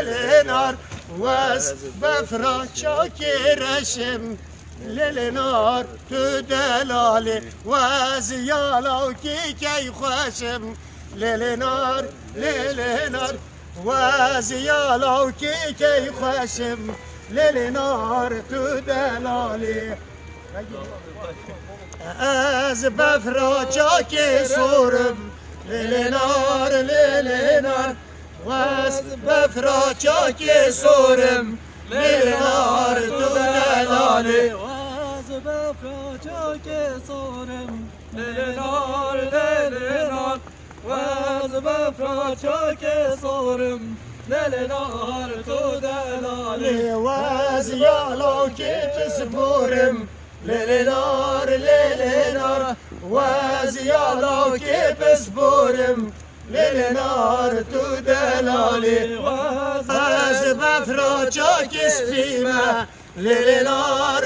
للنار واز بفرا شاكرشم للنار تو دلالي واز يالاو كي خوشم للنار واز يالاو كي خوشم للنار تو دلالي از بفرا چاک سورم للنار واز بفرا چاک سورم للنار تو دلالی واز بفرا چاک سورم للنار واز بفرا چاک سورم للنار تو دلالی واز یالو که تسپورم للنار واز یالو که بسپورم للنار تو دلالی واز بفرا چاک سپیمه للنار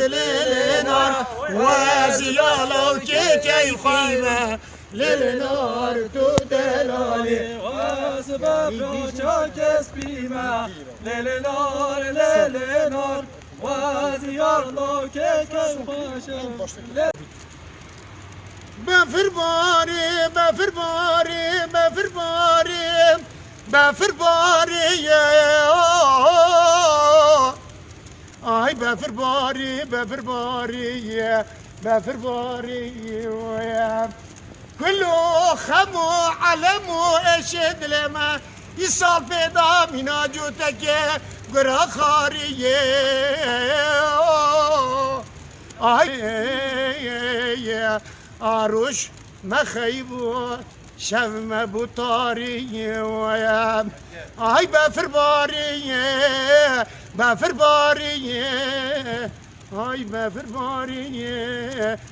واز یالو که کیفیمه للنار تو دلالی واز بفرا چاک سپیمه للنار واز یالو که کیفیمه بفرباری آی بفرباری كله خمو علمو اشد لما يصاب بيضا من جوتك قرا خاريه آی آروش مخيبو شم بطاري ويا آي بفرباري آي بفرباري